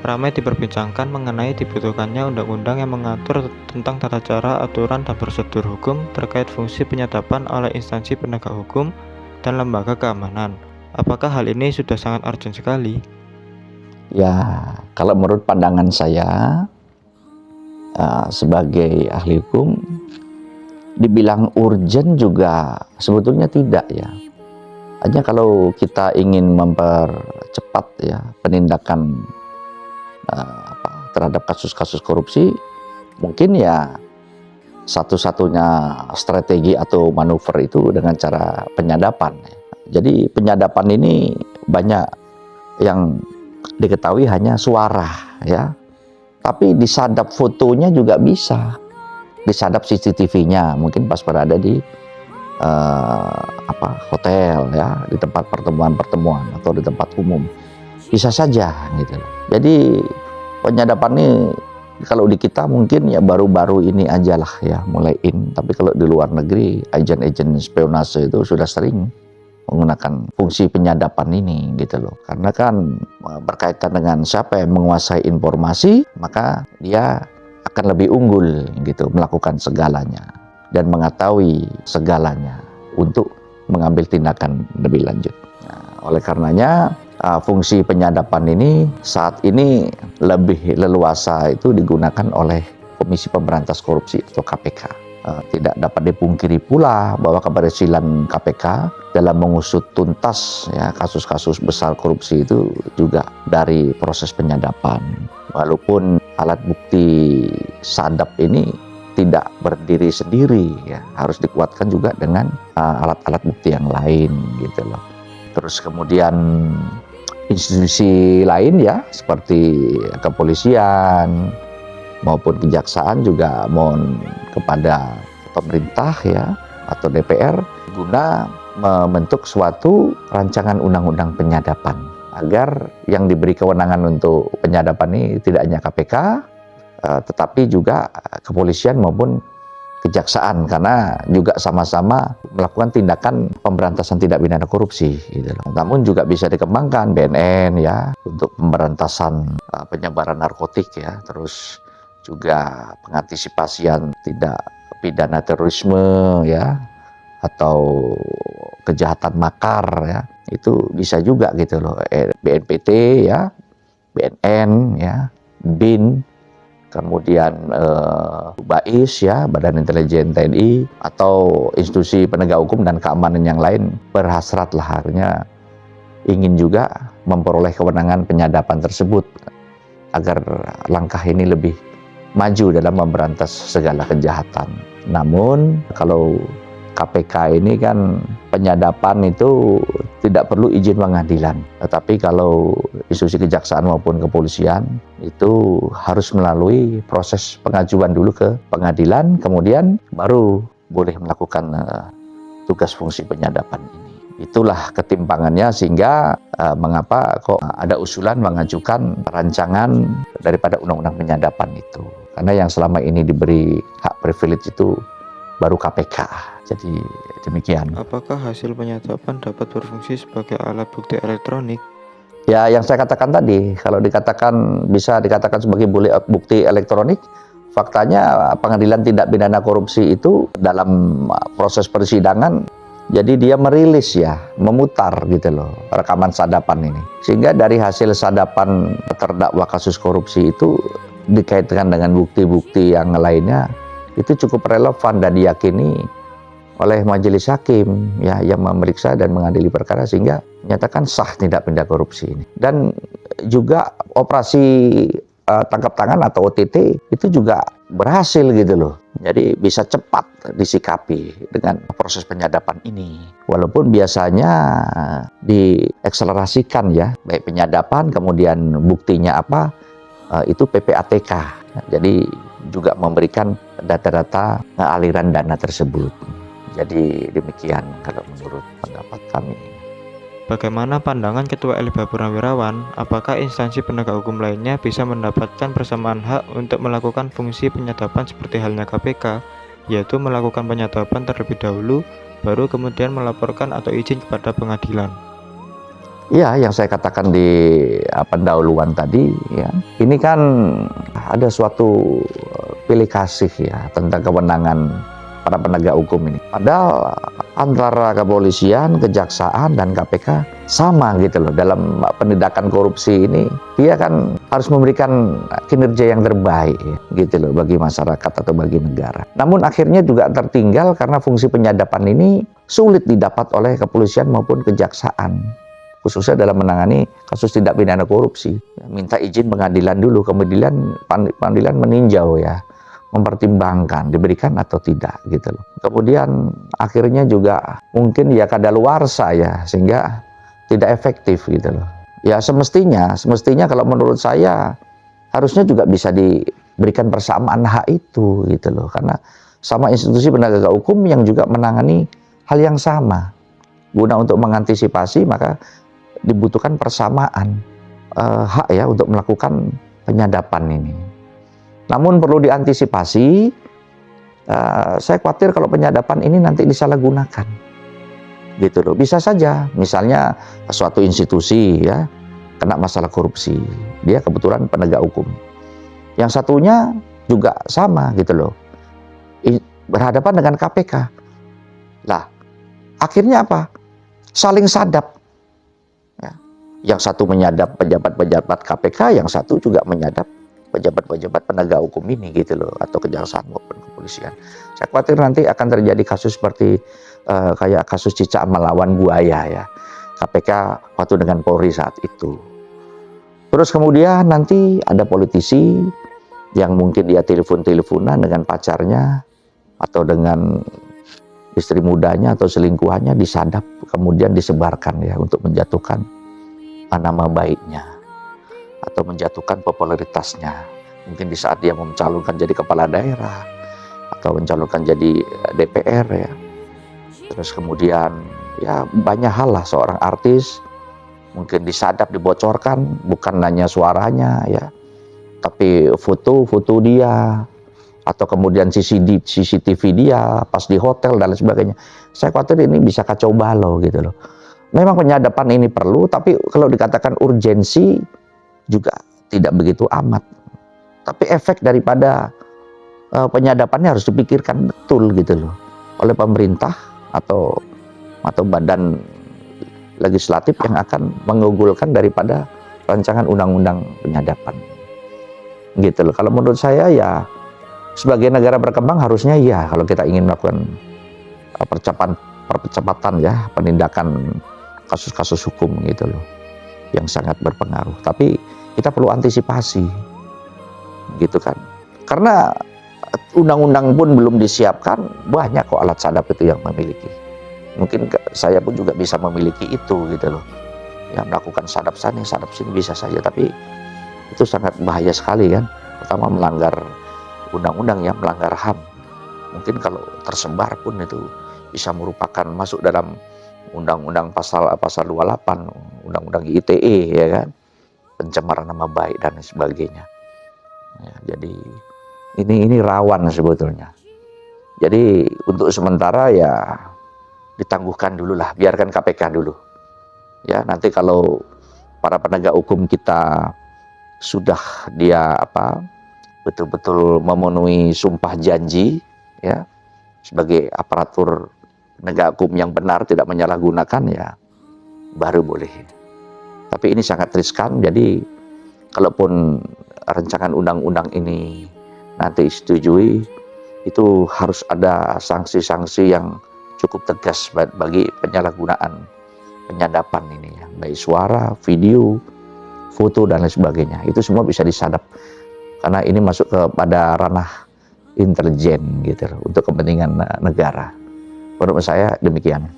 ramai diperbincangkan mengenai dibutuhkannya undang-undang yang mengatur tentang tata cara, aturan, dan prosedur hukum terkait fungsi penyadapan oleh instansi penegak hukum dan lembaga keamanan. Apakah hal ini sudah sangat urgent sekali? Ya, kalau menurut pandangan saya sebagai ahli hukum, dibilang urgent juga sebetulnya tidak ya. Hanya kalau kita ingin mempercepat ya penindakan terhadap kasus-kasus korupsi, mungkin ya satu-satunya strategi atau manuver itu dengan cara penyadapan. Jadi penyadapan ini banyak yang diketahui hanya suara ya, tapi disadap fotonya juga bisa, disadap CCTV-nya mungkin pas berada di hotel ya, di tempat pertemuan atau di tempat umum, bisa saja gitu loh. Jadi penyadapan ini kalau di kita mungkin ya baru-baru ini aja lah ya mulai tapi kalau di luar negeri agen-agen spionase itu sudah sering menggunakan fungsi penyadapan ini gitu loh. Karena kan berkaitan dengan siapa yang menguasai informasi, maka dia akan lebih unggul gitu melakukan segalanya dan mengetahui segalanya untuk mengambil tindakan lebih lanjut. Nah, oleh karenanya fungsi penyadapan ini saat ini lebih leluasa itu digunakan oleh Komisi Pemberantas Korupsi atau KPK. Tidak dapat dipungkiri pula bahwa keberhasilan KPK dalam mengusut tuntas ya kasus-kasus besar korupsi itu juga dari proses penyadapan. Walaupun alat bukti sadap ini tidak berdiri sendiri ya, harus dikuatkan juga dengan alat-alat bukti yang lain gitu loh. Terus kemudian institusi lain ya seperti kepolisian maupun kejaksaan juga mohon kepada pemerintah ya atau DPR guna membentuk suatu rancangan undang-undang penyadapan agar yang diberi kewenangan untuk penyadapan ini tidak hanya KPK tetapi juga kepolisian maupun kejaksaan, karena juga sama-sama melakukan tindakan pemberantasan tindak pidana korupsi gitu loh. Namun juga bisa dikembangkan BNN ya untuk pemberantasan penyebaran narkotik ya, terus juga pengantisipasian tindak pidana terorisme ya atau kejahatan makar ya, itu bisa juga gitu loh. BNPT ya, BNN ya, BIN, kemudian BAIS ya, Badan Intelijen TNI, atau institusi penegak hukum dan keamanan yang lain berhasrat lah akhirnya ingin juga memperoleh kewenangan penyadapan tersebut agar langkah ini lebih maju dalam memberantas segala kejahatan. Namun kalau KPK ini kan penyadapan itu tidak perlu izin pengadilan, tetapi kalau institusi kejaksaan maupun kepolisian itu harus melalui proses pengajuan dulu ke pengadilan, kemudian baru boleh melakukan tugas fungsi penyadapan ini. Itulah ketimpangannya sehingga mengapa kok ada usulan mengajukan rancangan daripada undang-undang penyadapan itu. Karena yang selama ini diberi hak privilege itu baru KPK. Jadi demikian. Apakah hasil penyadapan dapat berfungsi sebagai alat bukti elektronik? Ya, yang saya katakan tadi, kalau dikatakan bisa dikatakan sebagai bukti elektronik, faktanya pengadilan tindak pidana korupsi itu dalam proses persidangan, jadi dia merilis ya, memutar gitu loh rekaman sadapan ini. Sehingga dari hasil sadapan terdakwa kasus korupsi itu dikaitkan dengan bukti-bukti yang lainnya, itu cukup relevan dan diyakini oleh majelis hakim ya yang memeriksa dan mengadili perkara sehingga menyatakan sah tindak pidana korupsi ini. Dan juga operasi tangkap tangan atau OTT itu juga berhasil gitu loh. Jadi bisa cepat disikapi dengan proses penyadapan ini. Walaupun biasanya diakselerasikan ya, baik penyadapan kemudian buktinya apa itu PPATK. Jadi juga memberikan data-data aliran dana tersebut. Jadi demikian kalau menurut pendapat kami. Bagaimana pandangan Ketua LBH Purnawirawan? Apakah instansi penegak hukum lainnya bisa mendapatkan persamaan hak untuk melakukan fungsi penyadapan seperti halnya KPK, yaitu melakukan penyadapan terlebih dahulu, baru kemudian melaporkan atau izin kepada pengadilan? Ya, yang saya katakan di pendahuluan tadi, ya, ini kan ada suatu pilih kasih ya tentang kewenangan para penegak hukum ini. Padahal antara kepolisian, kejaksaan, dan KPK sama gitu loh dalam penindakan korupsi ini. Dia kan harus memberikan kinerja yang terbaik gitu loh bagi masyarakat atau bagi negara. Namun akhirnya juga tertinggal karena fungsi penyadapan ini sulit didapat oleh kepolisian maupun kejaksaan, khususnya dalam menangani kasus tindak pidana korupsi. Minta izin pengadilan dulu, kemudian pengadilan meninjau ya, mempertimbangkan diberikan atau tidak gitu loh. Kemudian akhirnya juga mungkin ya kadaluarsa ya, sehingga tidak efektif gitu loh. Ya semestinya kalau menurut saya harusnya juga bisa diberikan persamaan hak itu gitu loh, karena sama institusi penegak hukum yang juga menangani hal yang sama. Guna untuk mengantisipasi maka dibutuhkan persamaan hak ya untuk melakukan penyadapan ini. Namun perlu diantisipasi, saya khawatir kalau penyadapan ini nanti disalahgunakan, gitu loh. Bisa saja, misalnya suatu institusi ya kena masalah korupsi, dia kebetulan penegak hukum. Yang satunya juga sama, gitu loh, berhadapan dengan KPK. Lah, akhirnya apa? Saling sadap. Ya. Yang satu menyadap pejabat-pejabat KPK, yang satu juga menyadap pejabat-pejabat penegak hukum ini gitu loh, atau kejaksaan maupun kepolisian. Saya khawatir nanti akan terjadi kasus seperti kayak kasus cicak melawan buaya ya, KPK waktu dengan Polri saat itu. Terus kemudian nanti ada politisi yang mungkin dia telepon-teleponan dengan pacarnya atau dengan istri mudanya atau selingkuhannya, disadap kemudian disebarkan ya untuk menjatuhkan nama baiknya atau menjatuhkan popularitasnya. Mungkin di saat dia mencalonkan jadi kepala daerah atau mencalonkan jadi DPR ya. Terus kemudian ya banyak hal lah, seorang artis mungkin disadap, dibocorkan bukan hanya suaranya ya, tapi foto-foto dia atau kemudian CCTV dia pas di hotel dan lain sebagainya. Saya khawatir ini bisa kacau balau gitu loh. Memang penyadapan ini perlu, tapi kalau dikatakan urgensi juga tidak begitu amat. Tapi efek daripada penyadapannya harus dipikirkan betul gitu loh oleh pemerintah atau badan legislatif yang akan menggugulkan daripada rancangan undang-undang penyadapan. Gitu loh. Kalau menurut saya ya sebagai negara berkembang harusnya ya kalau kita ingin melakukan percepatan ya penindakan kasus-kasus hukum gitu loh yang sangat berpengaruh. Tapi kita perlu antisipasi, gitu kan? Karena undang-undang pun belum disiapkan, banyak kok alat sadap itu yang memiliki. Mungkin saya pun juga bisa memiliki itu, gitu loh. Ya melakukan sadap sana, sadap sini bisa saja, tapi itu sangat bahaya sekali kan. Pertama melanggar undang-undang ya, melanggar HAM. Mungkin kalau tersebar pun itu bisa merupakan masuk dalam undang-undang pasal 28, undang-undang ITE ya kan. Pencemaran nama baik dan sebagainya. Ya, jadi ini rawan sebetulnya. Jadi untuk sementara ya ditangguhkan dulu lah, biarkan KPK dulu. Ya nanti kalau para penegak hukum kita sudah dia betul-betul memenuhi sumpah janji ya sebagai aparatur penegak hukum yang benar, tidak menyalahgunakan, ya baru boleh. Tapi ini sangat riskan, jadi kalaupun rancangan undang-undang ini nanti disetujui, itu harus ada sanksi-sanksi yang cukup tegas bagi penyalahgunaan penyadapan ini ya, baik suara, video, foto dan lain sebagainya. Itu semua bisa disadap karena ini masuk kepada ranah intelijen gitu loh, untuk kepentingan negara. Menurut saya demikian.